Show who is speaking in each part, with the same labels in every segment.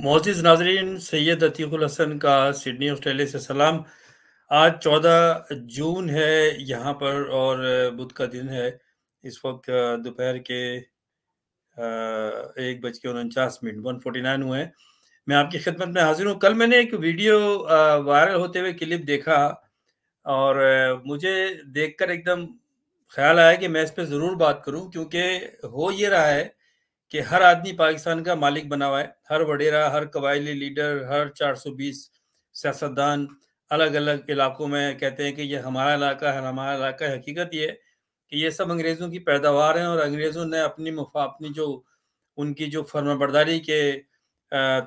Speaker 1: मोअज़्ज़िज़ नाज़रीन, सैयद अतीकुल हसन का Sydney Australia से सलाम। आज 14 जून है यहाँ पर और बुध का दिन है। इस वक्त दोपहर के 1:49 1:49 हुए हैं। मैं आपकी खिदमत में हाजिर हूँ। कल मैंने एक वीडियो वायरल होते हुए क्लिप देखा और मुझे देखकर एकदम ख्याल आया कि मैं इस पे ज़रूर बात करूँ, क्योंकि हो ये रहा है कि हर आदमी पाकिस्तान का मालिक बना हुआ है। हर वडेरा, हर कबायली लीडर, हर 420 सियासतदान अलग-अलग इलाकों में कहते हैं कि ये हमारा इलाका है, हमारा इलाका है। हकीकत ये है कि ये सब अंग्रेज़ों की पैदावार है और अंग्रेज़ों ने अपनी जो उनकी जो फर्माबरदारी के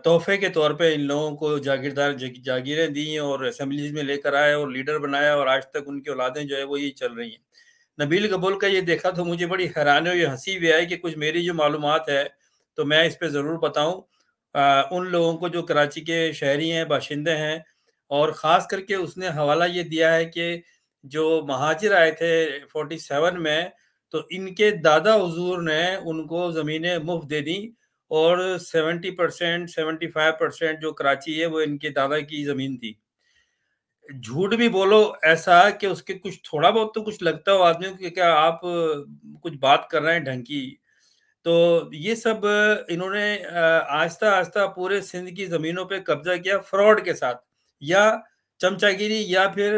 Speaker 1: तोहफ़े के तौर पे इन लोगों को जागीरें दी हैं और असेंबलीज़ में लेकर आए और लीडर बनाया और आज तक उनकी औलादें जो है वो यही चल रही हैं। नबील कबूल का ये देखा तो मुझे बड़ी हैरानी हुई, हँसी भी आई कि कुछ मेरी जो मालूमात है तो मैं इस पे ज़रूर बताऊँ उन लोगों को जो कराची के शहरी हैं, बाशिंदे हैं। और ख़ास करके उसने हवाला ये दिया है कि जो महाजिर आए थे 47 में, तो इनके दादा हुज़ूर ने उनको ज़मीनें मुफ़्त दे दी और 70% 75% जो कराची है वो इनके दादा की ज़मीन थी। झूठ भी बोलो ऐसा कि उसके कुछ थोड़ा बहुत तो कुछ लगता हो आदमी को कि क्या आप कुछ बात कर रहे हैं ढंग की। तो ये सब इन्होंने आहिस्ता-आहिस्ता पूरे सिंध की ज़मीनों पे कब्ज़ा किया फ्रॉड के साथ, या चमचागिरी या फिर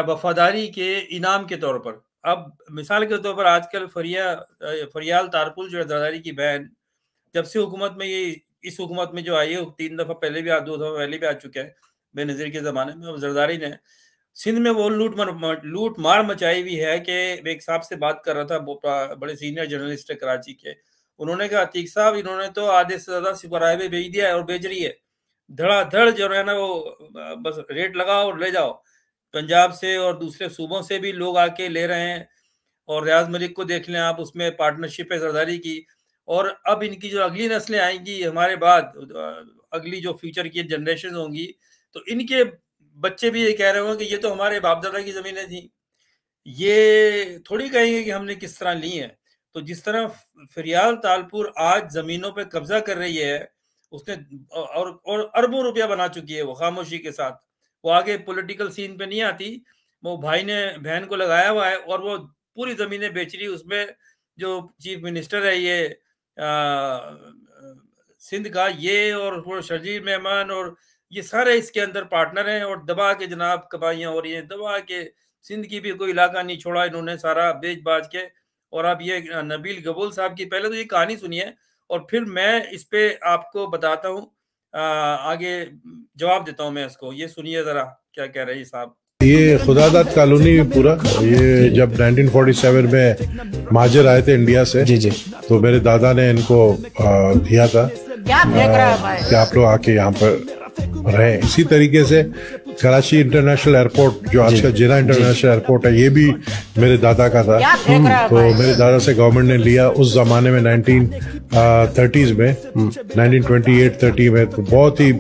Speaker 1: वफ़ादारी के इनाम के तौर पर। अब मिसाल के तौर पर आजकल फरियाल तारकुल जो है ज़रदारी की बहन, जब से हुकूमत में ये इस हुकूमत में जो आई है 3 दफ़ा पहले भी 2 दफ़ा पहले भी आ चुका है, बेनज़ीर के ज़माने में। अब ज़रदारी ने सिंध में वो लूट मार मचाई हुई है कि मैं एक साहब से बात कर रहा था, बड़े सीनियर जर्नलिस्ट है कराची के। उन्होंने कहा, अतीक साहब इन्होंने तो आधे से ज़्यादा सुपरहाईवे भेज दिया है और भेज रही है। धड़ाधड़ जो है ना वो बस रेट लगाओ और ले जाओ। पंजाब से और दूसरे सूबों से भी लोग आके ले रहे हैं और रियाज मलिक को देख लें आप, उसमें पार्टनरशिप है ज़रदारी की। और अब इनकी जो अगली नस्लें आएँगी हमारे बाद, अगली जो फ्यूचर की जनरेशन होंगी, तो इनके बच्चे भी ये कह रहे होंगे कि ये तो हमारे बाप-दादा की ज़मीनें थी। ये थोड़ी कहेंगे कि हमने किस तरह ली हैं। तो जिस तरह फ़रियाल तालपुर आज ज़मीनों पे कब्ज़ा कर रही है, उसने और अरबों रुपया बना चुकी है वो खामोशी के साथ। वो आगे पॉलिटिकल सीन पे नहीं आती। वो भाई ने बहन को लगाया हुआ है और वो पूरी ज़मीनें बेच रही है। उसमें जो चीफ मिनिस्टर है ये सिंध का, ये और वो शर्जील मेहमान और ये सारे इसके अंदर पार्टनर हैं और दबा के जनाब कमाइयाँ हो रही हैं, दबा के सिंध की भी कोई इलाका नहीं छोड़ा इन्होंने, सारा बेच-बाच के। और अब ये नबील गबूल साहब की पहले तो ये कहानी सुनिए और फिर मैं इस पे आपको बताता हूँ, आगे जवाब देता हूँ मैं इसको। ये सुनिए ज़रा क्या कह रहे हैं ये साहब।
Speaker 2: ये खुदादाद कॉलोनी पूरा, ये जब 1947 में महाजिर आए थे इंडिया से,
Speaker 3: जी जी,
Speaker 2: तो मेरे दादा ने इनको दिया था कि आप लोग आके यहाँ पर रहे। इसी तरीके से कराची इंटरनेशनल एयरपोर्ट, जो आज का जिना इंटरनेशनल एयरपोर्ट है, ये भी मेरे दादा का था। तो मेरे दादा से गवर्नमेंट ने लिया उस जमाने में 1930s में, 1928-30 में, तो बहुत ही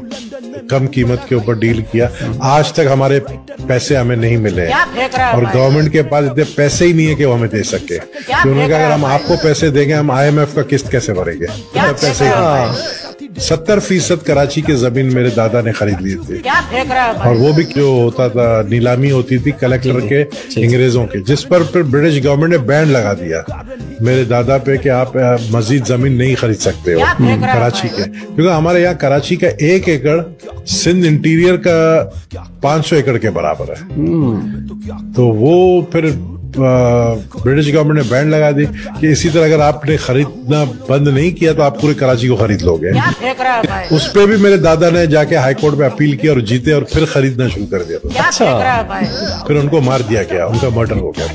Speaker 2: कम कीमत के ऊपर डील किया। आज तक हमारे पैसे हमें नहीं मिले और गवर्नमेंट के पास इतने पैसे ही नहीं है कि वो हमें दे सके। तो उन्होंने कहा अगर हम आपको पैसे देंगे, हम IMF का किस्त कैसे भरेंगे, पैसे ही 70% कराची की जमीन मेरे दादा ने खरीद ली थी। और वो भी जो होता था, नीलामी होती थी कलेक्टर के, अंग्रेजों के, जिस पर फिर ब्रिटिश गवर्नमेंट ने बैन लगा दिया मेरे दादा पे कि आप मजीद जमीन नहीं खरीद सकते हो कराची के, क्योंकि हमारे यहाँ कराची का 1 एकड़ सिंध इंटीरियर का 500 एकड़ के बराबर है। तो वो फिर ब्रिटिश गवर्नमेंट ने बैन लगा दी कि इसी तरह अगर आपने खरीदना बंद नहीं किया तो आप पूरे कराची को खरीद लोगे। उस पे भी मेरे दादा ने जाके हाई कोर्ट में अपील की और जीते और फिर खरीदना शुरू कर दिया। अच्छा, फिर उनको मार दिया गया, उनका मर्डर हो गया।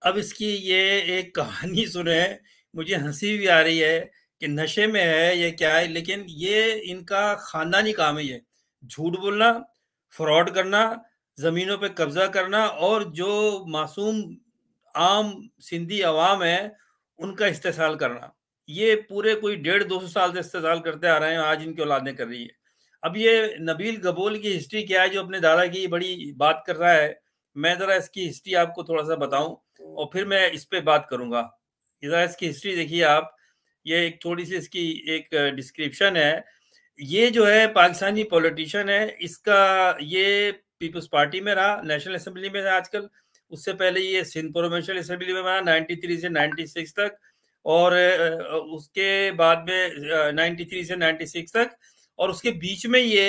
Speaker 1: अब इसकी ये एक कहानी सुने, मुझे हंसी भी आ रही है कि नशे में है ये क्या है, लेकिन ये इनका खानदानी काम है। ये झूठ बोलना, फ्रॉड करना, ज़मीनों पे कब्जा करना और जो मासूम आम सिंधी अवाम है उनका इस्तेसाल करना। ये पूरे कोई 150-200 साल से इस्तेसाल करते आ रहे हैं, आज इनकी औलादें कर रही है। अब ये नबील गबूल की हिस्ट्री क्या है जो अपने दादा की बड़ी बात कर रहा है, मैं ज़रा इसकी हिस्ट्री आपको थोड़ा सा बताऊं और फिर मैं इस पे बात करूंगा। ज़रा इसकी हिस्ट्री देखिए आप ये एक थोड़ी सी इसकी एक डिस्क्रिप्शन है। ये जो है पाकिस्तानी पॉलिटिशियन है, इसका ये पीपल्स पार्टी में रहा, नेशनल असेंबली में है आजकल। उससे पहले ये सिंध प्रोविंशियल असेंबली में रहा 93 से 96 तक, और उसके बाद में 93 से 96 तक, और उसके बीच में ये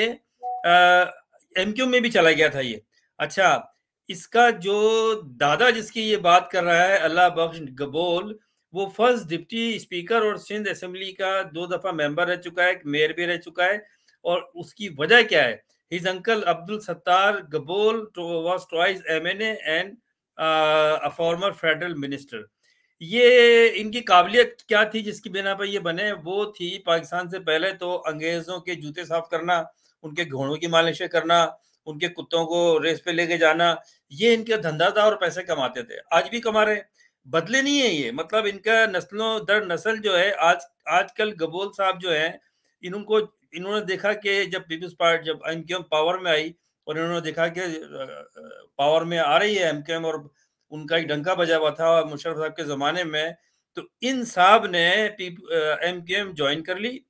Speaker 1: एमक्यू में भी चला गया था ये। अच्छा, इसका जो दादा जिसकी ये बात कर रहा है, अल्लाह बख्श गबोल, वो फर्स्ट डिप्टी स्पीकर और सिंध असेंबली का 2 दफा मेंबर रह चुका है, मेयर भी रह चुका है। और उसकी वजह क्या है? His uncle Abdul Sattar Gabol was twice MNA and a former federal minister. ये इनकी काबिलियत क्या थी जिसकी बिना पर ये बने? वो थी पाकिस्तान से पहले तो अंग्रेजों के जूते साफ करना, उनके घोड़ों की मालिशें करना, उनके कुत्तों को रेस पे लेके जाना, ये इनका धंधा था और पैसे कमाते थे। आज भी कमा रहे हैं, बदले नहीं है ये। मतलब इनका नस्लों दर नस्ल जो है, आजकल गबोल साहब जो है, इन्होंने देखा कि जब पीपल्स पार्टी, जब एमक्यूएम पावर में आई और इन्होंने देखा कि पावर में आ रही है एमक्यूएम, और उनका एक डंका बजा हुआ था मुशर्रफ साहब के जमाने में, तो इन साहब ने एमक्यूएम ज्वाइन कर ली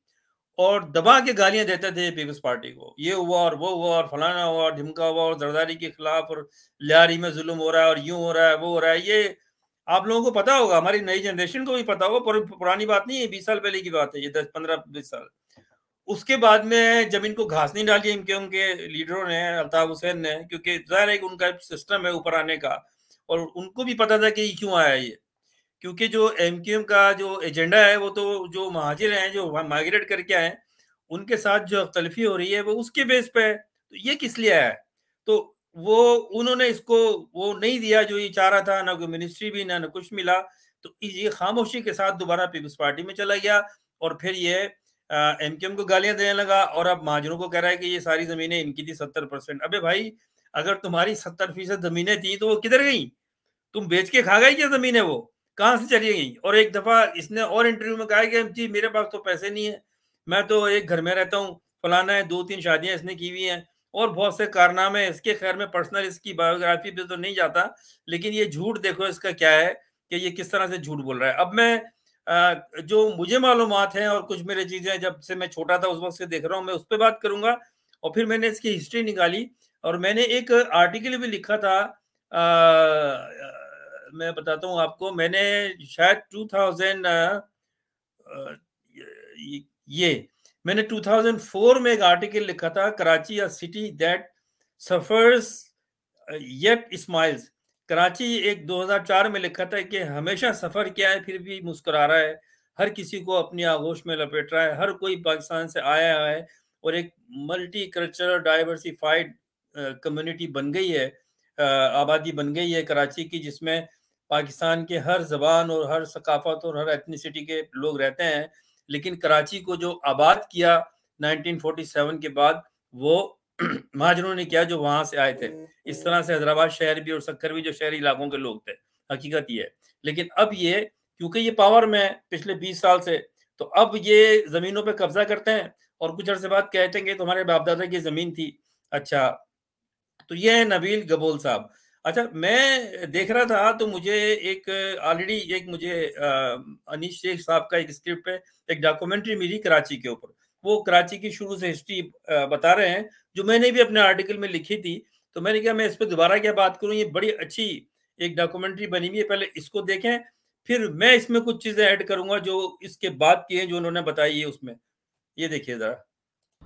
Speaker 1: और दबा के गालियां देते थे पीपल्स पार्टी को। ये हुआ और वो हुआ और फलाना हुआ और ढिमका हुआ और जरदारी के खिलाफ, और लियारी में जुल्म हो रहा है और यूं हो रहा है वो हो रहा है। ये आप लोगों को पता होगा, हमारी नई जनरेशन को भी पता होगा, पुरानी बात नहीं है, 20 साल पहले की बात है ये, 10-15-20 साल। उसके बाद में जब इनको घास नहीं डाली एमक्यूएम के लीडरों ने, अल्ताफ हुसैन ने, क्योंकि जाहिर है कि उनका सिस्टम है ऊपर आने का, और उनको भी पता था कि क्यों आया ये, क्योंकि जो एमक्यूएम का जो एजेंडा है वो तो जो महाजिर हैं, जो माइग्रेट करके आए, उनके साथ जो अख्तलफी हो रही है वो उसके बेस पे है। तो ये किस लिए आया है? तो वो उन्होंने इसको वो नहीं दिया जो ये चाह रहा था, ना कोई मिनिस्ट्री भी, ना कुछ मिला। तो ये खामोशी के साथ दोबारा पीपल्स पार्टी में चला गया, और फिर ये एमक्यूएम को गालियां देने लगा, और अब महाजरों को कह रहा है कि ये सारी जमीनें इनकी थी 70%। अबे भाई, अगर तुम्हारी 70% जमीनें थी तो वो किधर गई? तुम बेच के खा गई क्या जमीनें? वो कहाँ से चली गई? और एक दफा इसने और इंटरव्यू में कहा कि जी मेरे पास तो पैसे नहीं है, मैं तो एक घर में रहता हूँ, फलाना है, 2-3 शादियां इसने की हुई हैं और बहुत से कारनामे इसके। खैर में पर्सनल इसकी बायोग्राफी पे तो नहीं जाता, लेकिन ये झूठ देखो इसका क्या है कि ये किस तरह से झूठ बोल रहा है। अब मैं जो मुझे मालूमात हैं और कुछ मेरी चीजें जब से मैं छोटा था उस वक्त से देख रहा हूँ, मैं उस पर बात करूंगा। और फिर मैंने इसकी हिस्ट्री निकाली, और मैंने एक आर्टिकल भी लिखा था, मैं बताता हूँ आपको। मैंने शायद 2000 मैंने 2004 में एक आर्टिकल लिखा था, कराची अ city that suffers yet smiles. Karachi एक 2004 में लिखा था कि हमेशा सफर किया है फिर भी मुस्कुरा रहा है, हर किसी को अपनी आगोश में लपेट रहा है, हर कोई पाकिस्तान से आया है, और एक मल्टी कल्चरल डाइवर्सिफाइड कम्युनिटी बन गई है, आबादी बन गई है कराची की, जिसमें पाकिस्तान के हर जबान और हर सकाफत और हर एथनिसिटी के लोग रहते हैं। लेकिन कराची को जो आबाद किया 1947 के बाद, वो महाजरों ने किया जो वहां से आए थे। इस तरह से हैदराबाद शहर भी और सक्कर भी जो शहरी इलाकों के लोग थे, हकीकत ये है। लेकिन अब ये, क्योंकि ये पावर में है पिछले 20 साल से, तो अब ये जमीनों पे कब्जा करते हैं और कुछ अर्से बाद कहते हैं कि तुम्हारे बाप दादा की जमीन थी। अच्छा, तो ये है नबील गबोल साहब। अच्छा, मैं देख रहा था तो मुझे एक ऑलरेडी एक मुझे अनीश शेख साहब का एक स्क्रिप्ट पे एक डॉक्यूमेंट्री मिली कराची के ऊपर। वो कराची की शुरू से हिस्ट्री बता रहे हैं, जो मैंने भी अपने आर्टिकल में लिखी थी। तो मैंने कहा मैं इस पर दोबारा क्या बात करूं, ये बड़ी अच्छी एक डॉक्यूमेंट्री बनी हुई है, पहले इसको देखें, फिर मैं इसमें कुछ चीजें ऐड करूंगा जो इसके बाद की हैं, जो उन्होंने बताई है उसमें। ये देखिए जरा।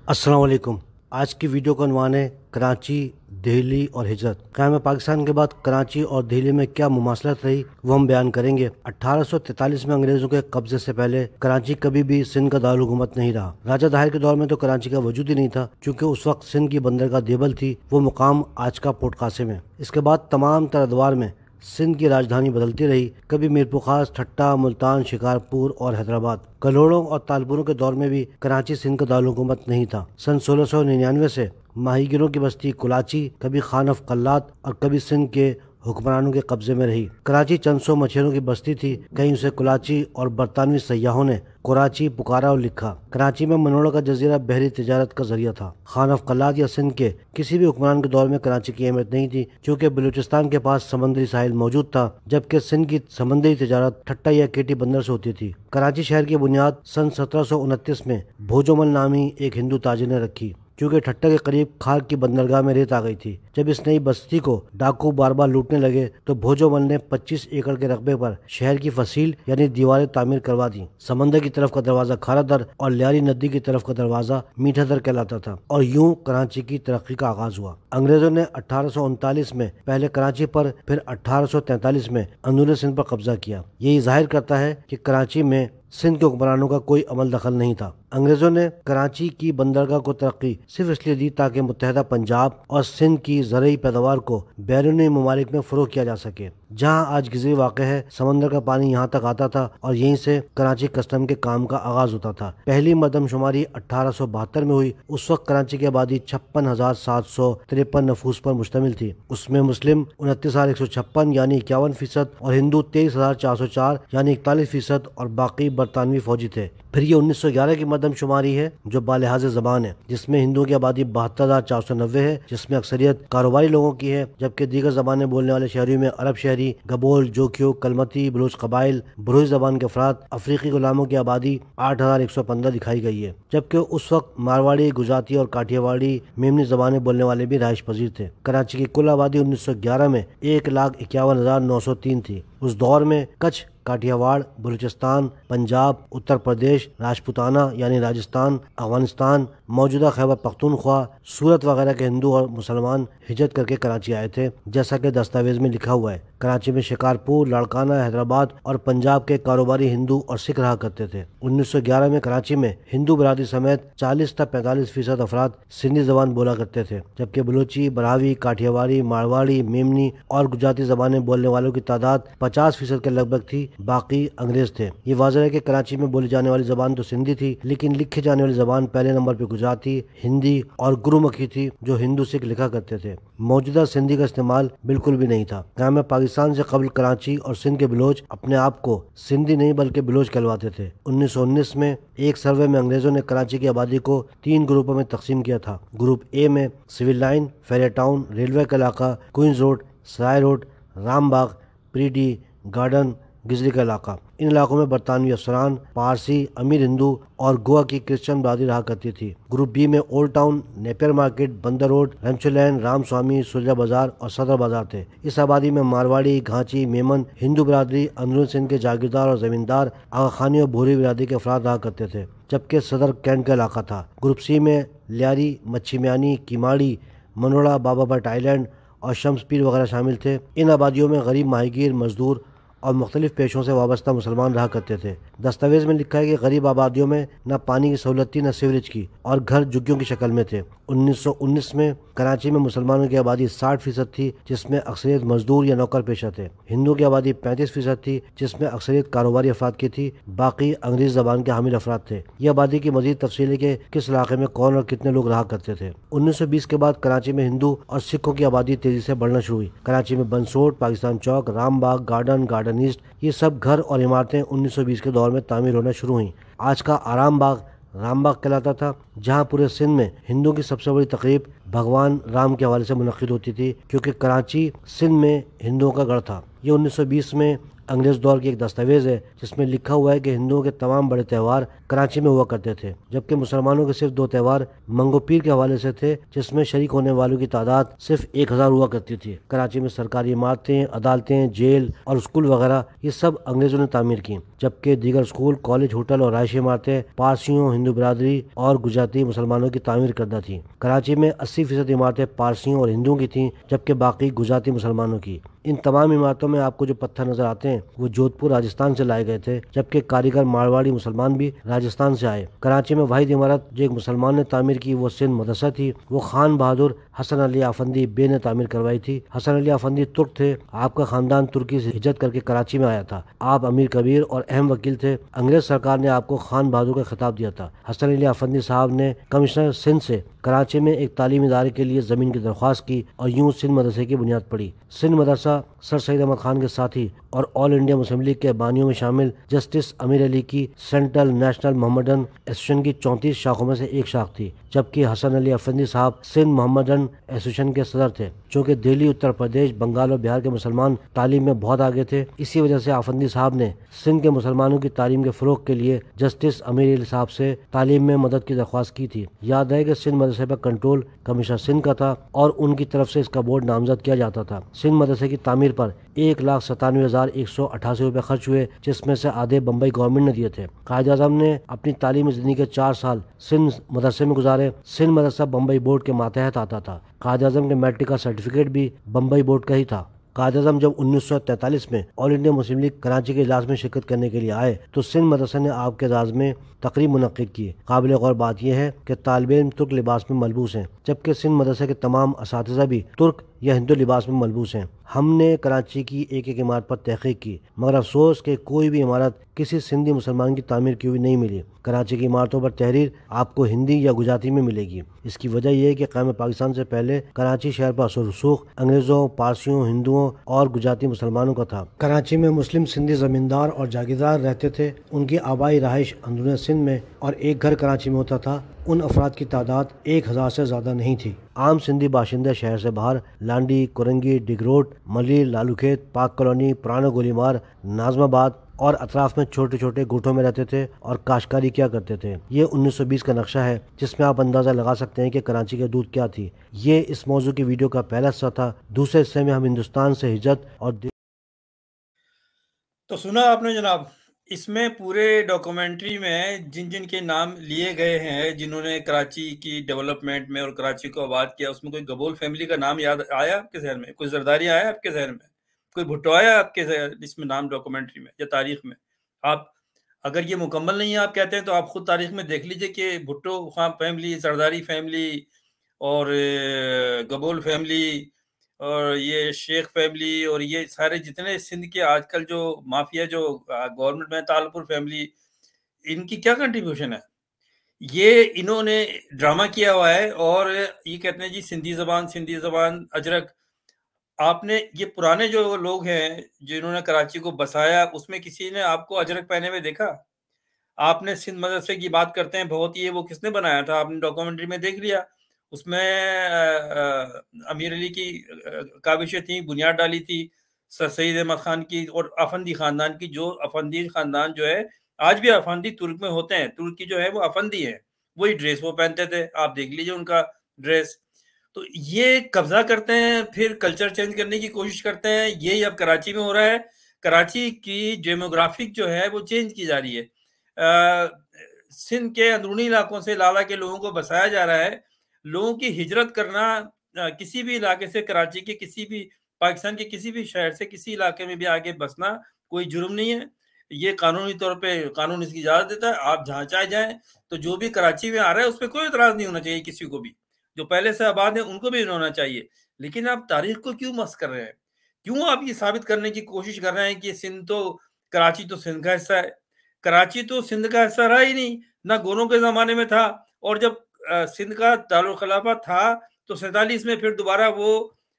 Speaker 3: अस्सलाम वालेकुम। आज की वीडियो का उन्वान है कराची, दिल्ली और हिजरत। क़याम पाकिस्तान के बाद कराची और दिल्ली में क्या मुमासलत रही वो हम बयान करेंगे। 1843 में अंग्रेजों के कब्जे से पहले कराची कभी भी सिंध का दारुल हुकूमत नहीं रहा। राजा दाहिर के दौर में तो कराची का वजूद ही नहीं था, क्योंकि उस वक्त सिंध की बंदरगाह देवल थी। वो मुकाम आज का पोर्ट कासिम है। इसके बाद तमाम तर अदवार में सिंध की राजधानी बदलती रही। कभी मीरपुर खास, ठट्टा, मुल्तान, शिकारपुर और हैदराबाद। कलोड़ों और तालपुरों के दौर में भी कराची सिंध का दारुल हुकूमत नहीं था। सन 1699 से माहीगिरों की बस्ती कुलाची, कभी खान ऑफ कल्लात और कभी सिंध के हुक्मरानों के कब्जे में रही। कराची चंद सौ मछेरों की बस्ती थी। कहीं उसे कुलाची और बरतानवी सयाहों ने कराची पुकारा और लिखा। कराची में मनोड़ा का जजीरा बहरी तिजारत का जरिया था। खान अफ कलात या सिंध के किसी भी हुक्मरान के दौर में कराची की अहमियत नहीं थी, क्योंकि बलूचिस्तान के पास समुद्री साहिल मौजूद था, जबकि सिंध की समुद्री तिजारत ठट्टा या केटी बंदर से होती थी। कराची शहर की बुनियाद सन 1729 में भोजोमल नामी एक हिंदू ताजिर ने रखी, क्योंकि ठट्टा के करीब खार की बंदरगाह में रेत आ गई थी। जब इस नई बस्ती को डाकू बार बार लूटने लगे तो भोजोमल ने 25 एकड़ के रकबे पर शहर की फसील यानी दीवारें तामीर करवा दी। समंदर की तरफ का दरवाजा खारा दर और लियारी नदी की तरफ का दरवाजा मीठा दर कहलाता था, और यूं कराची की तरक्की का आगाज हुआ। अंग्रेजों ने 1839 में पहले कराची पर, फिर 1843 में अंदरूनी सिंध पर कब्जा किया। यही जाहिर करता है कि कराची में सिंध के हुक्मरानों का कोई अमल दखल नहीं था। अंग्रेजों ने कराची की बंदरगाह को तरक्की सिर्फ इसलिए दी ताकि मुत्तहदा पंजाब और सिंध की ज़रूरी पैदावार को बैरूनी ममालिक में फरोख्त किया जा सके। जहां आज गिजरी वाक़ है, समंदर का पानी यहां तक आता था और यहीं से कराची कस्टम के काम का आगाज होता था। पहली मरदमशुमारी 1872 में हुई। उस वक्त कराची की आबादी 56,753 नफूस पर मुश्तमिल थी। उसमें मुस्लिम 29,156 यानी 51% और हिंदू 23,404 यानी 41% और बाकी बरतानवी फौजी थे। फिर ये 1911 की मरदमशुमारी है जो बालिहाज ज़बान है, जिसमें हिंदुओं की आबादी 72,490 है, जिसमें अक्सरियत कारोबारी लोगों की है, जबकि दीगर ज़बानें बोलने वाले शहरियों में अरब शहरी, गबोल, जोकियो, कलमती, बलूच कबाइल, बरूई ज़बान के अफराद, अफ्रीकी गुलामों की आबादी 8,115 दिखाई गई है। जबकि उस वक्त मारवाड़ी, गुजराती और काठियावाड़ी मेमनी ज़बानें बोलने वाले भी रहायश पजीर थे। कराची की कुल आबादी 1911 में 1,51,903 थी। उस दौर में कच्छ, काठियावाड़, बलूचिस्तान, पंजाब, उत्तर प्रदेश, राजपूताना यानी राजस्थान, अफगानिस्तान, मौजूदा खैबर पख्तूनख्वा, सूरत वगैरह के हिंदू और मुसलमान हिजरत करके कराची आए थे, जैसा कि दस्तावेज में लिखा हुआ है। कराची में शिकारपुर, लाड़काना, हैदराबाद और पंजाब के कारोबारी हिंदू और सिख रहा करते थे। 1911 में कराची में हिंदू बरादरी समेत 40 से 45% अफराद सिंधी जबान बोला करते थे, जबकि बलूची, बरावी, काठियावाड़ी, मारवाड़ी, मेमनी और गुजराती जबानें बोलने वालों की तादाद 50% के लगभग थी, बाकी अंग्रेज थे। ये वाज़ेह है कि कराची में बोली जाने वाली जबान तो सिंधी थी, लेकिन लिखी जाने वाली जबान पहले नंबर पे गुजराती, हिंदी और गुरुमुखी थी, जो हिंदू सिख लिखा करते थे। मौजूदा सिंधी का इस्तेमाल बिल्कुल भी नहीं था। कायम पाकिस्तान से कबल कराची और सिंध के बलोच अपने आप को सिंधी नहीं बल्कि बलोच कहलवाते थे। 1919 में एक सर्वे में अंग्रेजों ने कराची की आबादी को 3 ग्रुपों में तकसीम किया था। ग्रुप ए में सिविल लाइन, फेरे टाउन, रेलवे का इलाका, Queens Road, Sarai Road, Rambagh, प्रीडी गार्डन, गिजरी का इलाका। इन इलाकों में बरतानवी अफसरान, पारसी, अमीर हिंदू और गोवा की क्रिश्चियन बरादरी रहा करती थी। ग्रुप बी में ओल्ड टाउन, नेपियर मार्केट, बंदर रोड, रमचुलैन, राम स्वामी, सुलझा बाजार और सदर बाजार थे। इस आबादी में मारवाड़ी, घांची, मेमन, हिंदू बरादरी, अंदरून सिंध के जागीरदार और जमींदार, आगा खानी और भूरी बरादरी के अफराद रहा करते थे, जबकि सदर कैंट का इलाका था। ग्रुप सी में लियारी, मच्छी म्यानी, किमाड़ी, मनोड़ा, बाबा भट्ट आइलैंड और शम्स पीर वगैरह शामिल थे। इन आबादियों में गरीब माहीगीर, मजदूर और मुख्तलिफ पेशों से वाबस्ता मुसलमान रहा करते थे। दस्तावेज में लिखा है कि गरीब आबादियों में न पानी की सहूलत थी, न सीवरेज की, और घर झुग्गियों की शक्ल में थे। 1919 में कराची में मुसलमानों की आबादी 60% थी, जिसमें अक्सरियत मजदूर या नौकर पेशा थे। हिंदुओं की आबादी 35% थी, जिसमें अक्सरियत कारोबारी अफराद की थी, बाकी अंग्रेजी जबान के हामिल अफराद थे। यह आबादी की मजीद तफसील है कि किस इलाके में कौन और कितने लोग रहा करते थे। 1920 के बाद कराची में हिंदू और सिखों की आबादी तेजी से बढ़ना शुरू हुई। कराची में बंसोट, पाकिस्तान चौक, रामबाग, गार्डन ईस्ट, ये सब घर और इमारतें 1920 के दौर में तामीर होना शुरू हुई। आज का आराम बाग रामबाग कहलाता था, जहां पूरे सिंध में हिंदुओं की सबसे बड़ी तकरीब भगवान राम के हवाले से मुनक्किद होती थी, क्योंकि कराची सिंध में हिंदुओं का गढ़ था। ये 1920 में अंग्रेज दौर की एक दस्तावेज है, जिसमें लिखा हुआ है कि हिंदुओं के तमाम बड़े त्यौहार कराची में हुआ करते थे, जबकि मुसलमानों के सिर्फ 2 त्यौहार मंगो पीर के हवाले से थे, जिसमें शरीक होने वालों की तादाद सिर्फ 1000 हुआ करती थी। कराची में सरकारी इमारतें, अदालतें, जेल और स्कूल वगैरह ये सब अंग्रेजों ने तामीर की, जबकि दीगर स्कूल, कॉलेज, होटल और रहायशी इमारतें पारसियों, हिंदू बरादरी और गुजराती मुसलमानों की तामीर करदा थी। कराची में 80% इमारतें पारसियों और हिंदुओं की थीं, जबकि बाकी गुजराती मुसलमानों की। इन तमाम इमारतों में आपको जो पत्थर नजर आते हैं हैं वो जोधपुर राजस्थान से लाए गए थे, जबकि कारीगर मारवाड़ी मुसलमान भी राजस्थान से आए। कराची में वाहिद इमारत जो एक मुसलमान ने तामीर की वो सिंध मदरसा थी। वो खान बहादुर हसन अली आफंदी बे ने तामीर करवाई थी। हसन अली आफंदी तुर्क थे। आपका खानदान तुर्की से हिजरत करके कराची में आया था। आप अमीर कबीर और अहम वकील थे। अंग्रेज सरकार ने आपको खान बहादुर का खिताब दिया था। हसन अली आफंदी साहब ने कमिश्नर सिंध से कराची में एक तालीमी इदारे के लिए जमीन की दरख्वास्त की और यूं सिंध मदरसे की बुनियाद पड़ी। सिंध मदरसा सर सईद अहमद खान के साथी और ऑल इंडिया मुस्लिम लीग के बानियों में शामिल जस्टिस अमीर अली की सेंट्रल नेशनल मोहम्मदन एसोसिएशन की 34 शाखों में से एक शाख थी, जबकि हसन अली अफंदी साहब सिंध मोहम्मदन एसोसिएशन के सदर थे। चूँकि दिल्ली, उत्तर प्रदेश, बंगाल और बिहार के मुसलमान तालीम में बहुत आगे थे, इसी वजह से आफंदी साहब ने सिंध के मुसलमानों की तालीम के फरोग के लिए जस्टिस अमीर अली साहब से तालीम में मदद की दरख्वास्त की थी। याद है कि सिंध मदरसे पर कंट्रोल कमिश्नर सिंध का था और उनकी तरफ से इसका बोर्ड नामजद किया जाता था। सिंध मदरसे की तामीर पर 1,97,188 रुपए खर्च हुए, जिसमें से आधे बम्बई गवर्नमेंट ने दिए थे। कायद आज़म ने अपनी तालीमी जिंदगी के 4 साल सिंध मदरसे में गुजारे। सिंध मदरसा बम्बई बोर्ड के मातहत आता था। कायद आज़म के मैट्रिक का सर्टिफिकेट भी बम्बई बोर्ड का ही था। कायद आज़म जब 1943 में all India Muslim league Karachi के इजलास में शिरकत करने के लिए आए तो सिंध मदरसे ने आपके इजलास में तकरीब मुनक्किद की। काबिल गौर बात यह है कि तालिब इल्म तुर्क लिबास में मलबूस हैं, जबकि सिंध मदरसे के तमाम असातिज़ा भी तुर्क या हिंदू लिबास में मलबूस हैं। हमने कराची की एक एक इमारत पर तहकीक की, मगर अफसोस कि कोई भी इमारत किसी सिंधी मुसलमान की तामीर की हुई नहीं मिली। कराची की इमारतों पर तहरीर आपको हिंदी या गुजराती में मिलेगी। इसकी वजह यह है कि क़याम पाकिस्तान से पहले कराची शहर पर असर रसूख अंग्रेज़ों, पारसियों, हिंदुओं और गुजराती मुसलमानों का था। कराची में मुस्लिम सिंधी जमींदार और जागीरदार रहते थे। उनकी आबाई रहाइश अंदरून सिंध में और एक घर कराची में होता था। उन अफराद की तादाद 1000 से ज़्यादा नहीं थी। आम सिंधी बाशिंदे शहर से बाहर लांडी, कुरंगी, डिगरोट, मलीर, लालूखेत, पाक कॉलोनी, पुराना गोलीमार, नाजमाबाद और अतराफ में छोटे छोटे गुटों में रहते थे और काश्तकारी किया करते थे। ये 1920 का नक्शा है, जिसमें आप अंदाज़ा लगा सकते हैं कि कराची की दूध क्या थी। ये इस मौजू की वीडियो का पहला हिस्सा था। दूसरे हिस्से में हम हिंदुस्तान से हिजरत और
Speaker 1: तो सुना आपने जनाब, इसमें पूरे डॉक्यूमेंट्री में जिन जिन के नाम लिए गए हैं जिन्होंने कराची की डेवलपमेंट में और कराची को आबाद किया, उसमें कोई गबोल फैमिली का नाम याद आया आपके जहन में? कोई जरदारी आया आपके जहन में? कोई भुट्टो आया आपके इसमें नाम डॉक्यूमेंट्री में या तारीख में? आप अगर ये मुकम्मल नहीं है आप कहते हैं तो आप खुद तारीख में देख लीजिए कि भुट्टो खान फैमिली, जरदारी फैमिली और गबोल फैमिली और ये शेख फैमिली और ये सारे जितने सिंध के आजकल जो माफिया जो गवर्नमेंट में तालपुर फैमिली, इनकी क्या कंट्रीब्यूशन है? ये इन्होंने ड्रामा किया हुआ है और ये कहते हैं जी सिंधी जबान अजरक। आपने ये पुराने जो लोग हैं जिन्होंने कराची को बसाया, उसमें किसी ने आपको अजरक पहने हुए देखा? आपने सिंध मदरसे की बात करते हैं बहुत, ये वो किसने बनाया था? आपने डॉक्यूमेंट्री में देख लिया, उसमें अमीर अली की काविशें थी, बुनियाद डाली थी सर सईद अहमद खान की और अफंदी खानदान की। जो अफंदी खानदान जो है, आज भी अफंदी तुर्क में होते हैं, तुर्क की जो है वो अफंदी है, वही ड्रेस वो पहनते थे, आप देख लीजिए उनका ड्रेस। तो ये कब्जा करते हैं, फिर कल्चर चेंज करने की कोशिश करते हैं। यही अब कराची में हो रहा है। कराची की डेमोग्राफिक जो है वो चेंज की जा रही है। सिंध के अंदरूनी इलाकों से लाला के लोगों को बसाया जा रहा है। लोगों की हिजरत करना किसी भी इलाके से, कराची के किसी भी, पाकिस्तान के किसी भी शहर से किसी इलाके में भी आगे बसना कोई जुर्म नहीं है। ये कानूनी तौर पे कानून इसकी इजाजत देता है। आप जहाँ चाहे जाएं। तो जो भी कराची में आ रहा है उस पर कोई इतराज नहीं होना चाहिए किसी को भी। जो पहले से आबाद है उनको भी होना चाहिए। लेकिन आप तारीख को क्यों मस कर रहे हैं? क्यों आप ये साबित करने की कोशिश कर रहे हैं कि सिंध तो, कराची तो सिंध का हिस्सा है? कराची तो सिंध का हिस्सा रहा ही नहीं, ना गोरों के जमाने में था। और जब सिंध का दारुल खिलाफा था तो 47 में फिर दोबारा वो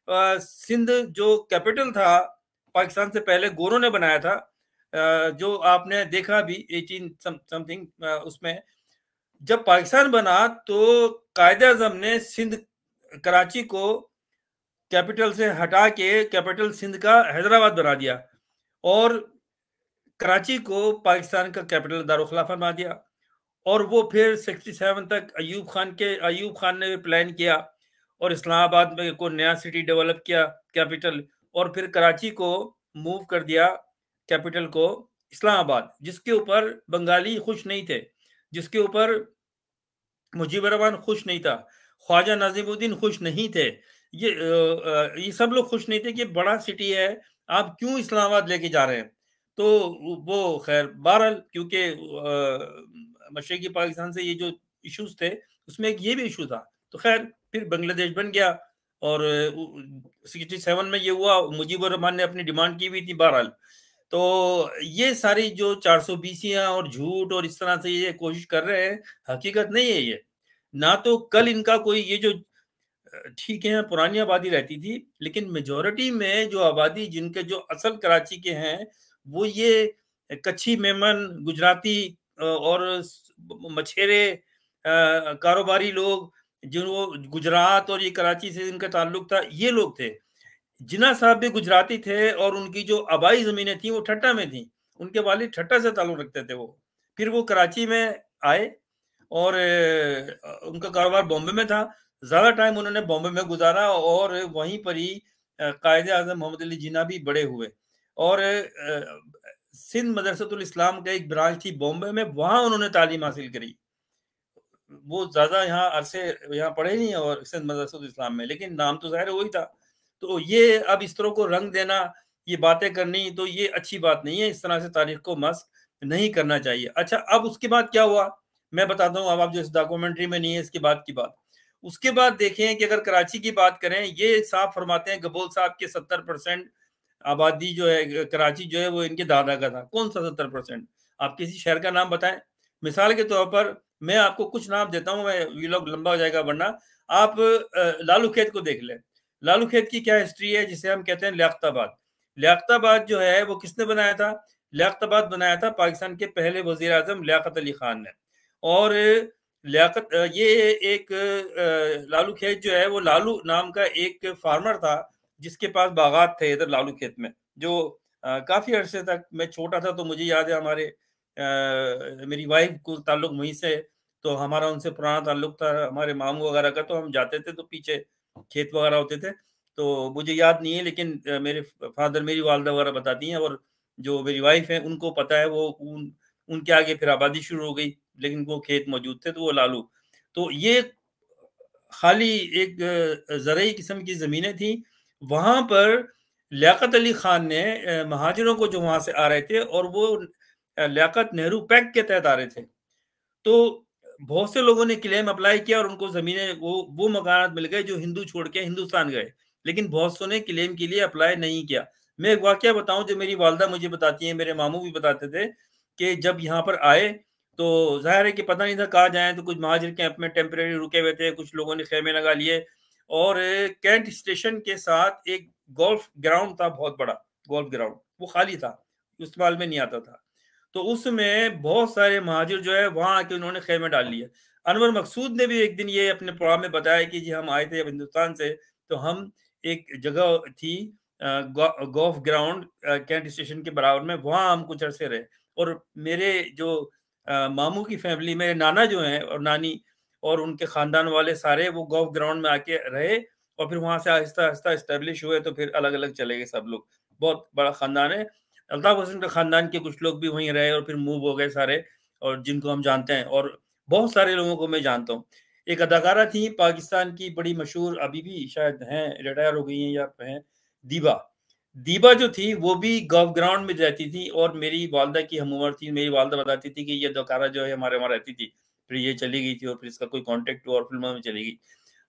Speaker 1: सिंध जो कैपिटल था पाकिस्तान से पहले गोरों ने बनाया था, जो आपने देखा भी 18 समथिंग उसमें। जब पाकिस्तान बना तो कायदे आज़म ने सिंध, कराची को कैपिटल से हटा के कैपिटल सिंध का हैदराबाद बना दिया और कराची को पाकिस्तान का कैपिटल दारुल खिलाफा बना दिया। और वो फिर 67 तक अयूब खान ने प्लान किया और इस्लामाबाद में को नया सिटी डेवलप किया कैपिटल, और फिर कराची को मूव कर दिया कैपिटल को इस्लामाबाद, जिसके ऊपर बंगाली खुश नहीं थे, जिसके ऊपर मुजीबर रहमान खुश नहीं था, ख्वाजा नाजिमुद्दीन खुश नहीं थे। ये सब लोग खुश नहीं थे कि बड़ा सिटी है, आप क्यों इस्लामाबाद लेके जा रहे हैं? तो वो खैर बहरहाल क्योंकि मशरकी पाकिस्तान से ये जो इश्यूज थे उसमें एक ये भी इशू था, तो खैर फिर बांग्लादेश बन गया और 67 में ये हुआ, मुजीबुर रहमान ने अपनी डिमांड की हुई थी बहरहाल। तो ये सारी जो 420 और झूठ और इस तरह से ये कोशिश कर रहे हैं, हकीकत नहीं है ये। ना तो कल इनका कोई ये जो ठीक है पुरानी आबादी रहती थी, लेकिन मेजोरिटी में जो आबादी जिनके जो असल कराची के हैं वो ये कच्छी मेमन, गुजराती और मछेरे कारोबारी लोग, जो गुजरात और ये कराची से जिनका ताल्लुक था, ये लोग थे। जिन्ना साहब भी गुजराती थे और उनकी जो आबाई जमीनें थी वो ठट्टा में थी, उनके वालिद ठट्टा से ताल्लुक रखते थे वो। फिर वो कराची में आए और उनका कारोबार बॉम्बे में था, ज्यादा टाइम उन्होंने बॉम्बे में गुजारा और वहीं पर ही कायदे आजम मोहम्मद अली जिन्ना भी बड़े हुए। और सिंध मदरसतुल इस्लाम का एक ब्रांच थी बॉम्बे में, वहां उन्होंने तालीम हासिल करी। वो ज्यादा यहाँ अरसे यहाँ पढ़े नहीं और सिंध मदरसतुल इस्लाम में, लेकिन नाम तो जाहिर वही था। तो ये अब इस तरह को रंग देना, ये बातें करनी, तो ये अच्छी बात नहीं है। इस तरह से तारीख को मस्क नहीं करना चाहिए। अच्छा, अब उसके बाद क्या हुआ मैं बताता हूँ। अब आप जो इस डॉक्यूमेंट्री में नहीं है, इसके बाद की बात। उसके बाद देखें कि अगर कराची की बात करें, ये साफ फरमाते हैं गबोल साहब के 70% आबादी जो है कराची जो है वो इनके दादा का था। कौन सा 70%? आप किसी शहर का नाम बताएं। मिसाल के तौर पर मैं आपको कुछ नाम देता हूँ, मैं व्लॉग लंबा हो जाएगा वरना। आप लालू खेत को देख लें। लालू खेत की क्या हिस्ट्री है, जिसे हम कहते हैं लियाकताबाद। लियाकताबाद जो है वो किसने बनाया था? लियाकताबाद बनाया था पाकिस्तान के पहले वजीर आजम लियाकत अली खान ने। और लियाकत ये एक लालू खेत जो है वो लालू नाम का एक फार्मर था जिसके पास बागात थे इधर लालू खेत में, जो काफी अरसे तक, मैं छोटा था तो मुझे याद है, हमारे मेरी वाइफ को ताल्लुक वहीं से, तो हमारा उनसे पुराना ताल्लुक था हमारे मामू वगैरह का, तो हम जाते थे तो पीछे खेत वगैरह होते थे। तो मुझे याद नहीं है, लेकिन मेरे फादर, मेरी वालदा वगैरह बताती हैं, और जो मेरी वाइफ है उनको पता है। वो उनके आगे फिर आबादी शुरू हो गई, लेकिन वो खेत मौजूद थे, तो वो लालू। तो ये खाली एक ज़रई किस्म की ज़मीनें थी। वहाँ पर लियाकत अली खान ने महाजिरों को जो वहाँ से आ रहे थे, और वो लियाकत नेहरू पैक्ट के तहत आ रहे थे, तो बहुत से लोगों ने क्लेम अप्लाई किया और उनको ज़मीनें, वो मकानात मिल गए जो हिंदू छोड़ के हिंदुस्तान गए। लेकिन बहुत सौ ने क्लेम के लिए अप्लाई नहीं किया। मैं एक वाकया बताऊं जो मेरी वालदा मुझे बताती हैं, मेरे मामू भी बताते थे कि जब यहाँ पर आए तो ज़ाहिर है कि पता नहीं था कहाँ जाएँ, तो कुछ महाजिर कैंप में टेम्परेरी रुके हुए थे, कुछ लोगों ने खेमे लगा लिए। और कैंट स्टेशन के साथ एक गोल्फ ग्राउंड था, बहुत बड़ा गोल्फ ग्राउंड, वो खाली था, इस्तेमाल में नहीं आता था। तो उसमें बहुत सारे महाजिर जो है वहां आके उन्होंने खेमे डाल लिए। अनवर मकसूद ने भी एक दिन ये अपने प्रोग्राम में बताया कि जी हम आए थे अब हिंदुस्तान से, तो हम एक जगह थी गोल्फ ग्राउंड कैंट स्टेशन के बराबर में, वहां हम कुछ अरसे रहे। और मेरे जो मामू की फैमिली, मेरे नाना जो हैं और नानी और उनके खानदान वाले सारे वो गोल्फ ग्राउंड में आके रहे, और फिर वहां से आहिस्ता आहिस्ता इस्टेब्लिश हुए, तो फिर अलग अलग चले गए सब लोग। बहुत बड़ा खानदान है। अल्ताफ हुसैन के खानदान के कुछ लोग भी वहीं रहे और फिर मूव हो गए सारे, और जिनको हम जानते हैं, और बहुत सारे लोगों को मैं जानता हूँ। एक अदाकारा थी पाकिस्तान की बड़ी मशहूर, अभी भी शायद हैं, रिटायर हो गई हैं या हैं, दीबा। दीबा जो थी वो भी गोल्फ ग्राउंड में रहती थी, और मेरी वालदा की हम उम्र थी। मेरी वालदा बताती थी कि ये अदाकारा जो है हमारे वहाँ रहती थी, फिर ये चली गई थी और फिर इसका कोई कॉन्टेक्ट हुआ और फिल्मों में चली गई।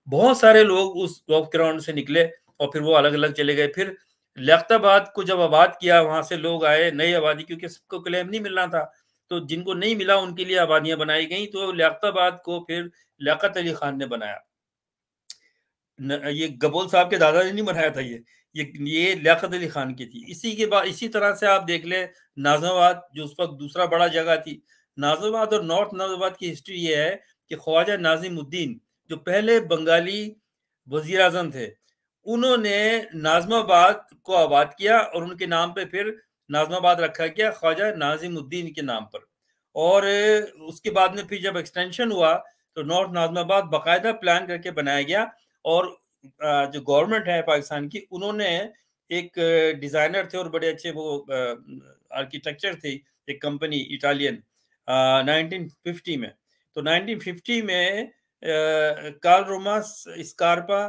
Speaker 1: बहुत सारे लोग उस गोल्फ ग्राउंड से निकले और फिर वो अलग अलग चले गए। फिर लियाकताबाद को जब आबाद किया, वहां से लोग आए, नई आबादी, क्योंकि सबको क्लेम नहीं मिलना था, तो जिनको नहीं मिला उनके लिए आबादियां बनाई गई। तो लियाकताबाद को फिर लियाकत अली खान ने बनाया। ये गबोल साहब के दादा ने नहीं बनाया था, ये लियाकत अली खान की थी। इसी के बाद इसी तरह से आप देख ले नाज़िमाबाद, जो उस वक्त दूसरा बड़ा जगह थी। नाज़िमाबाद और नॉर्थ नाज़िमाबाद की हिस्ट्री ये है कि ख्वाजा नाजिमुद्दीन जो पहले बंगाली वजीर आजम थे, उन्होंने नाज़िमाबाद को आबाद किया और उनके नाम पे फिर नाज़िमाबाद रखा गया, ख्वाजा नाजिमुद्दीन के नाम पर। और उसके बाद में फिर जब एक्सटेंशन हुआ तो नॉर्थ नाज़िमाबाद बाकायदा प्लान करके बनाया गया। और जो गवर्नमेंट है पाकिस्तान की, उन्होंने एक डिजाइनर थे और बड़े अच्छे वो आर्किटेक्चर थे, एक कंपनी इटालियन, 1950 में। तो 1950 में कार्ल रोमास स्कारपा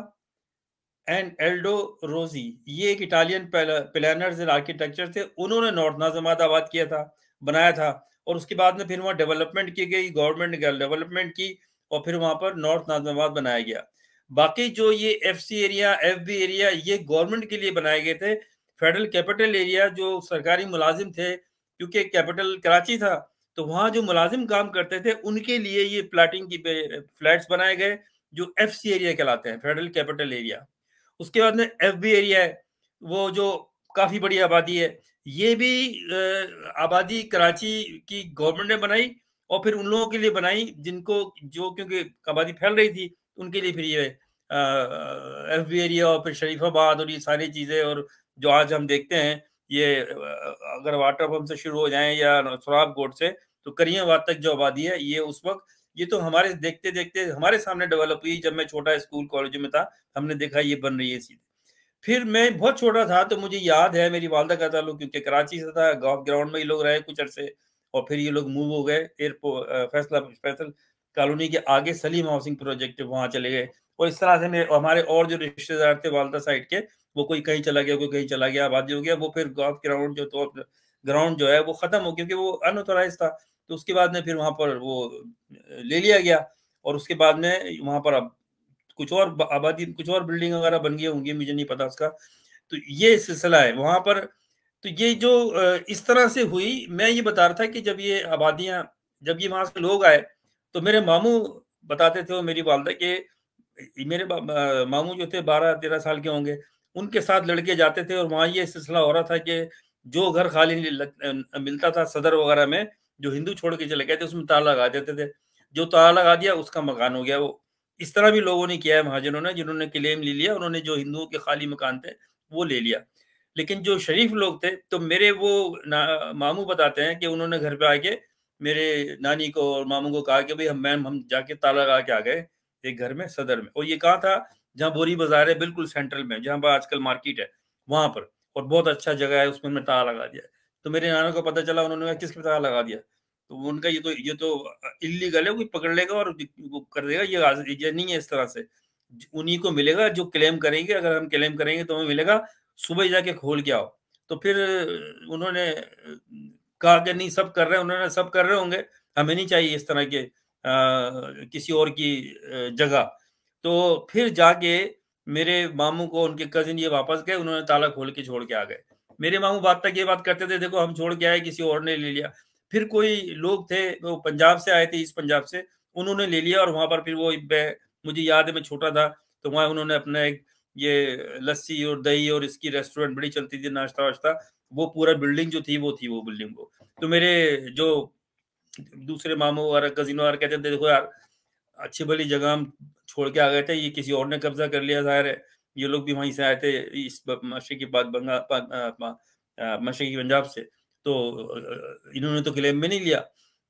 Speaker 1: एंड एल्डो रोजी, ये एक इटालियन प्लानर्स एंड आर्किटेक्चर थे। उन्होंने नॉर्थ नाजिमाबाद आबाद किया था, बनाया था, और उसके बाद में फिर वहाँ डेवलपमेंट की गई, गवर्नमेंट ने डेवलपमेंट की और फिर वहाँ पर नॉर्थ नाजिमाबाद बनाया गया। बाकी जो ये FC एरिया, FB एरिया, ये गवर्नमेंट के लिए बनाए गए थे। फेडरल कैपिटल एरिया जो सरकारी मुलाजिम थे, क्योंकि कैपिटल कराची था, तो वहाँ जो मुलाजिम काम करते थे उनके लिए ये प्लाटिंग की फ्लैट्स बनाए गए, जो FC एरिया कहलाते हैं, फेडरल कैपिटल एरिया। उसके बाद में FB एरिया है, वो जो काफी बड़ी आबादी है, ये भी आबादी कराची की गवर्नमेंट ने बनाई और फिर उन लोगों के लिए बनाई जिनको, जो क्योंकि आबादी फैल रही थी, उनके लिए फिर ये FB एरिया और फिर शरीफाबाद और ये सारी चीजें, और जो आज हम देखते हैं ये अगर वाटर पंप से शुरू हो जाएं या सुराब कोट से, तो करियाबाद तक जो आबादी है, ये उस वक्त, ये तो हमारे देखते देखते हमारे सामने डेवलप हुई। जब मैं छोटा स्कूल कॉलेज में था, हमने देखा ये बन रही है सीधे। फिर मैं बहुत छोटा था तो मुझे याद है, मेरी वालदा का ताल्लुक क्योंकि कराची से था, गॉल्फ ग्राउंड में ये लोग रहे कुछ अरसे, और फिर ये लोग मूव हो गए एयरपोर्ट फैसल कॉलोनी के आगे सलीम हाउसिंग प्रोजेक्ट, वहाँ चले गए। और इस तरह से हमारे और जो रिश्तेदार थे वालदा साइड के, वो कोई कहीं चला गया, कोई कहीं चला गया, आबादी हो गया। वो फिर गॉल्फ ग्राउंड जो तो ग्राउंड जो है वो खत्म हो, क्योंकि वो अनऑथराइज था। तो उसके बाद में फिर वहाँ पर वो ले लिया गया, और उसके बाद में वहाँ पर अब कुछ और आबादी, कुछ और बिल्डिंग वगैरह बन गई होंगी, मुझे नहीं पता उसका। तो ये सिलसिला है वहाँ पर। तो ये जो इस तरह से हुई, मैं ये बता रहा था कि जब ये आबादियाँ, जब ये वहाँ से लोग आए, तो मेरे मामू बताते थे, वो मेरी वालदा के, मेरे मामू जो थे 12-13 साल के होंगे, उनके साथ लड़के जाते थे, और वहाँ ये सिलसिला हो रहा था कि जो घर खाली मिलता था सदर वगैरह में, जो हिंदू छोड़ के चले गए थे, उसमें ताला लगा देते थे। जो ताला लगा दिया उसका मकान हो गया वो। इस तरह भी लोगों ने किया है महाजनों ने, जिन्होंने क्लेम ले लिया, उन्होंने जो हिंदुओं के खाली मकान थे वो ले लिया। लेकिन जो शरीफ लोग थे, तो मेरे वो मामू बताते हैं कि उन्होंने घर पे आके मेरे नानी को और मामू को कहा कि भाई हम जाके ताला लगा के आ गए एक घर में सदर में। और ये कहाँ था, जहाँ बोरी बाजार है बिल्कुल सेंट्रल में, जहाँ पर आजकल मार्केट है वहां पर, और बहुत अच्छा जगह है, उसमें मैं ताला लगा दिया। तो मेरे नाना को पता चला, उन्होंने कहा किसके ताला लगा दिया? तो उनका ये तो इलीगल है, कोई पकड़ लेगा और वो कर देगा, ये नहीं है इस तरह से। उन्हीं को मिलेगा जो क्लेम करेंगे, अगर हम क्लेम करेंगे तो हमें मिलेगा, सुबह जाके खोल के आओ। तो फिर उन्होंने कहा कि नहीं सब कर रहे हैं, उन्होंने सब कर रहे होंगे, हमें नहीं चाहिए इस तरह के किसी और की जगह। तो फिर जाके मेरे मामू को उनके कजिन ये वापस गए, उन्होंने ताला खोल के छोड़ के आ गए। मेरे मामू बात तक ये बात करते थे, देखो हम छोड़ के आए, किसी और ने ले लिया। फिर कोई लोग थे, वो पंजाब से आए थे, ईस्ट पंजाब से, उन्होंने ले लिया, और वहां पर फिर वो मुझे याद है मैं छोटा था, तो वहां उन्होंने अपना एक ये लस्सी और दही और इसकी रेस्टोरेंट बड़ी चलती थी, नाश्ता वाश्ता, वो पूरा बिल्डिंग जो थी वो थी वो बिल्डिंग वो। तो मेरे जो दूसरे मामू और कजिनों और कहते थे, देखो यार अच्छी भली जगह हम छोड़ के आ गए थे, ये किसी और ने कब्जा कर लिया, जाहिर है ये लोग भी वहीं से आए थे, इस मशरकी मशरकी पंजाब से, तो इन्होंने तो क्लेम में नहीं लिया।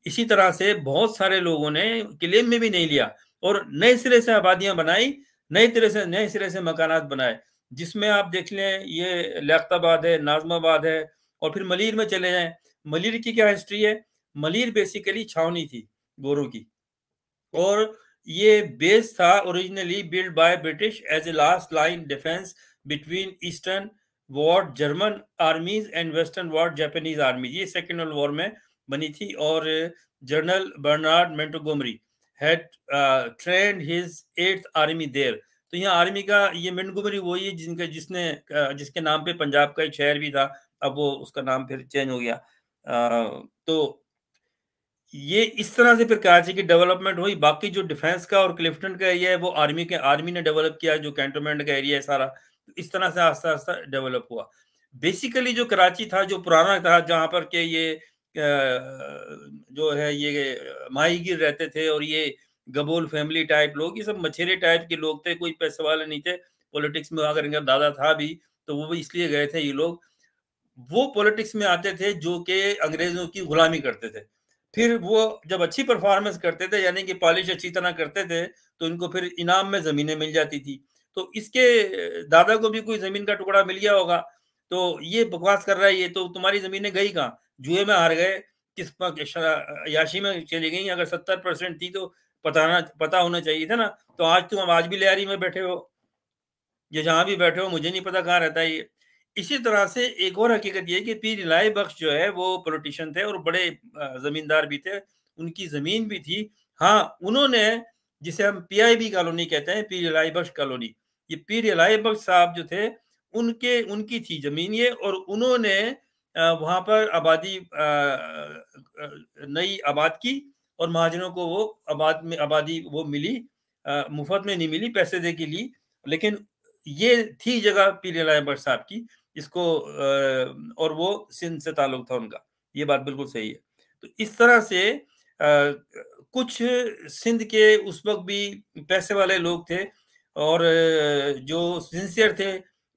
Speaker 1: इसी तरह से बहुत सारे लोगों ने क्लेम में भी नहीं लिया, और नए सिरे से आबादियां बनाई, नए सिरे से मकानात बनाए, जिसमें आप देख लें ये लियाकताबाद है, नाजमाबाद है, और फिर मलीर में चले जाएं। मलीर की क्या हिस्ट्री है? मलीर बेसिकली छावनी थी गोरों की, और ये बेस था originally build by British as a last line defence between eastern war German armies and western war Japanese army. ये सेकेंड वर्ल्ड वॉर में बनी थी, और general Bernard Montgomery had trained his 8th army there. तो यहाँ army का ये Montgomery वही है जिसके नाम पे पंजाब का एक शहर भी था, अब वो उसका नाम फिर चेंज हो गया। तो ये इस तरह से फिर कराची की डेवलपमेंट हुई। बाकी जो डिफेंस का और क्लिफ्टन का एरिया है वो आर्मी ने डेवलप किया, जो कैंटोनमेंट का एरिया है सारा, इस तरह से आस्ता आस्ता डेवलप हुआ। बेसिकली जो कराची था, जो पुराना था, जहाँ पर के ये जो है ये माहीगीर रहते थे, और ये गबोल फैमिली टाइप लोग, ये सब मछेरे टाइप के लोग थे, कोई पैसे वाले नहीं थे। पॉलिटिक्स में अगर इनका दादा था भी, तो वो भी इसलिए गए थे ये लोग, वो पॉलिटिक्स में आते थे जो कि अंग्रेजों की गुलामी करते थे। फिर वो जब अच्छी परफॉर्मेंस करते थे, यानी कि पॉलिश अच्छी तरह करते थे, तो इनको फिर इनाम में जमीनें मिल जाती थी। तो इसके दादा को भी कोई जमीन का टुकड़ा मिल गया होगा, तो ये बकवास कर रहा है, ये तो तुम्हारी जमीनें गई कहाँ, जुए में हार गए, किस याशी में चली गई। अगर 70% थी तो पता होना चाहिए था ना। तो आज तुम आज भी लियारी में बैठे हो। ये जहां भी बैठे हो, मुझे नहीं पता कहाँ रहता है ये। इसी तरह से एक और हकीकत ये कि पीर इलाही बख्श जो है वो पॉलिटिशियन थे और बड़े जमींदार भी थे, उनकी जमीन भी थी। हाँ, उन्होंने, जिसे हम पीआईबी कॉलोनी कहते हैं, पीर इलाही बख्श कॉलोनी, ये पीर इलाही बख्श साहब जो थे उनकी थी जमीन ये, और उन्होंने वहां पर आबादी नई आबाद की, और महाजनों को वो आबादी वो मिली, मुफ्त में नहीं मिली, पैसे दे के ली, लेकिन ये थी जगह पीर इलाही बख्श साहब की, इसको और वो सिंध से ताल्लुक था उनका। ये बात बिल्कुल सही है। तो इस तरह से कुछ सिंध के उस वक्त भी पैसे वाले लोग थे, और जो सिंसियर थे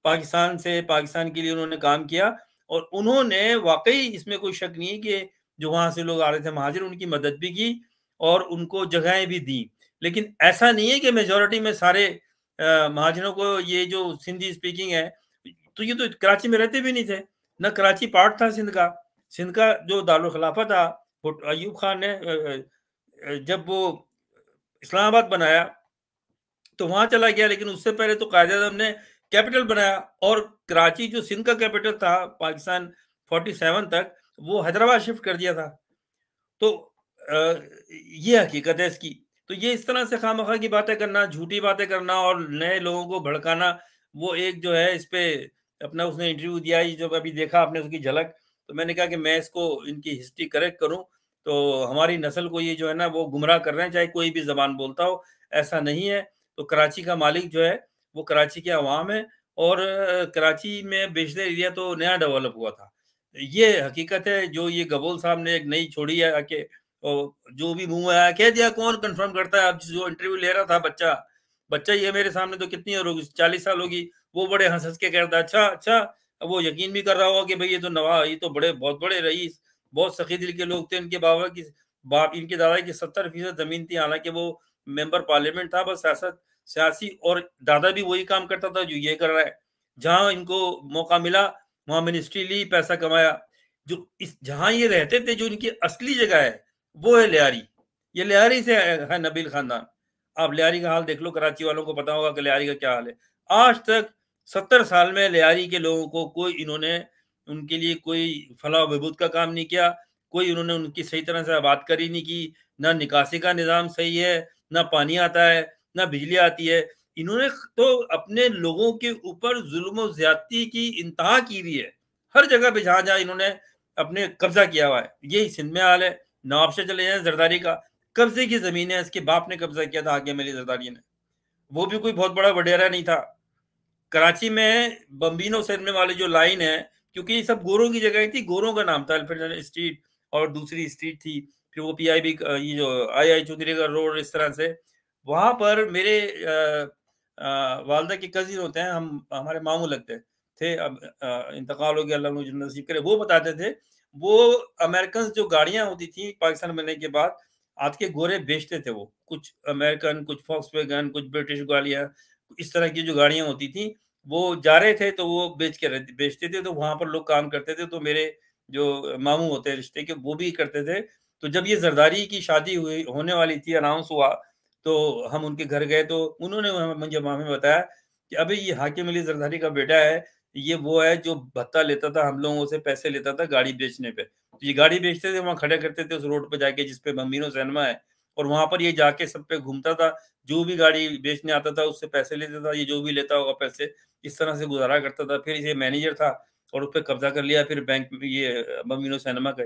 Speaker 1: पाकिस्तान से, पाकिस्तान के लिए उन्होंने काम किया, और उन्होंने वाकई, इसमें कोई शक नहीं है कि जो वहां से लोग आ रहे थे महाजिर, उनकी मदद भी की और उनको जगहें भी दी। लेकिन ऐसा नहीं है कि मेजोरिटी में सारे महाजनों को, ये जो सिंधी स्पीकिंग है, तो ये तो कराची में रहते भी नहीं थे, ना कराची पार्ट था सिंध का। सिंध का जो दारुल खिलाफा था, अयूब खान ने जब वो इस्लामाबाद बनाया तो वहां चला गया, लेकिन उससे पहले तो कायद-ए-आज़म ने कैपिटल बनाया, और कराची जो सिंध का कैपिटल था पाकिस्तान 47 तक, वो हैदराबाद शिफ्ट कर दिया था। तो ये हकीकत है इसकी। तो ये इस तरह से खामखा की बातें करना, झूठी बातें करना और नए लोगों को भड़काना, वो एक जो है इस पे अपना उसने इंटरव्यू दिया, ये जो अभी देखा आपने उसकी झलक, तो मैंने कहा कि मैं इसको इनकी हिस्ट्री करेक्ट करूं, तो हमारी नस्ल को ये जो है ना वो गुमराह कर रहे हैं, चाहे कोई भी जबान बोलता हो, ऐसा नहीं है। तो कराची का मालिक जो है वो कराची के अवाम है, और कराची में बेशतर एरिया तो नया डेवलप हुआ था। ये हकीकत है। जो ये गबोल साहब ने एक नई छोड़ी है आके, और जो भी मुंह में आया कह दिया, कौन कंफर्म करता है। अब जो इंटरव्यू ले रहा था बच्चा बच्चा ये मेरे सामने तो कितनी उम्र होगी, 40 साल होगी, वो बड़े हंस हंस के कहता है अच्छा अच्छा। अब वो यकीन भी कर रहा होगा कि भाई ये तो नवाब, ये तो बड़े बहुत बड़े रईस, बहुत सखी दिल के लोग थे। इनके बाप इनके दादा की 70% जमीन थी, हालांकि वो मेंबर पार्लियामेंट था, बस सियासी, और दादा भी वही काम करता था जो ये कर रहा है। जहां इनको मौका मिला वहां मिनिस्ट्री ली, पैसा कमाया। जो इस जहां ये रहते थे, जो इनकी असली जगह है वो है लियारी। ये लियारी से है नबील खानदान। आप लियारी का हाल देख लो, कराची वालों को पता होगा कि लियारी का क्या हाल है। आज तक 70 साल में लियारी के लोगों को कोई इन्होंने उनके लिए कोई फलाह बहबूद का काम नहीं किया, कोई उन्होंने उनकी सही तरह से आबादकारी नहीं की, ना निकासी का निज़ाम सही है, ना पानी आता है, ना बिजली आती है। इन्होंने तो अपने लोगों के ऊपर जुल्म और ज्यादती की इंतहा की हुई है, हर जगह पे जहां जहां इन्होंने अपने कब्जा किया हुआ है। यही सिंध में हाल है। नवाबशाह चले जाए, जरदारी का कब्जे की जमीन है, इसके बाप ने कब्जा किया था हाकिम अली जरदारी ने, वो भी कोई बहुत बड़ा वडेरा नहीं था। कराची में बम्बिनो सेरने वाली जो लाइन है, क्योंकि ये सब गोरों की जगह थी, गोरों का नाम था अल्फ्रेड स्ट्रीट, और दूसरी स्ट्रीट थी, फिर वो पीआईबी, ये जो आई चौधरी का रोड, इस तरह से। वहां पर मेरे वालदा के कजिन होते हैं, हम हमारे मामू लगते थे, अब इंतकाल हो गया, अल्लाह उन्हें जन्नत नसीब करे। वो बताते थे, वो अमेरिकन जो गाड़ियां होती थी पाकिस्तान बनने के बाद, आज के गोरे बेचते थे वो, कुछ अमेरिकन, कुछ फॉक्सवैगन, कुछ ब्रिटिश गाड़ियां, इस तरह की जो गाड़ियां होती थी, वो जा रहे थे तो वो बेचते थे। तो वहां पर लोग काम करते थे। तो मेरे जो मामू होते हैं रिश्ते के, वो भी करते थे। तो जब ये जरदारी की शादी हुई होने वाली थी, अनाउंस हुआ, तो हम उनके घर गए, तो उन्होंने मुझे हमें बताया कि अभी ये हाकिम अली जरदारी का बेटा है, ये वो है जो भत्ता लेता था, हम लोगों से पैसे लेता था गाड़ी बेचने पे। तो ये गाड़ी बेचते थे, वहां खड़े करते थे उस रोड पे जाके जिसपे बम्बिनो सिनेमा है, और वहां पर ये जाके सब पे घूमता था, जो भी गाड़ी बेचने आता था उससे पैसे लेता था, ये जो भी लेता होगा पैसे, इस तरह से गुजारा करता था। फिर ये मैनेजर था और उस पर कब्जा कर लिया, फिर बैंक में ये बम्बिनो सिनेमा का।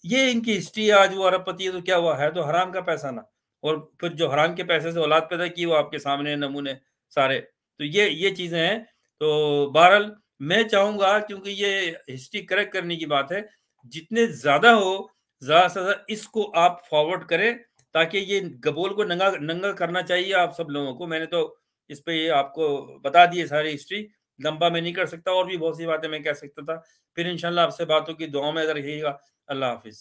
Speaker 1: ये इनकी हिस्ट्री है। आज वो अरबपति है तो क्या हुआ, है तो हराम का पैसा ना, और फिर जो हराम के पैसे से औलाद पैदा की वो आपके सामने नमूने सारे। तो ये चीजें हैं। तो बहरहाल मैं चाहूंगा, क्योंकि ये हिस्ट्री करेक्ट करने की बात है, जितने ज्यादा हो, ज्यादा से ज्यादा इसको आप फॉरवर्ड करें, ताकि ये गबोल को नंगा नंगा करना चाहिए आप सब लोगों को। मैंने तो इस पे ये आपको बता दी है सारी हिस्ट्री, लंबा मैं नहीं कर सकता, और भी बहुत सी बातें मैं कह सकता था। फिर इंशाल्लाह आपसे बात होगी, दुआ में अगर रहिएगा। अल्लाह हाफिज।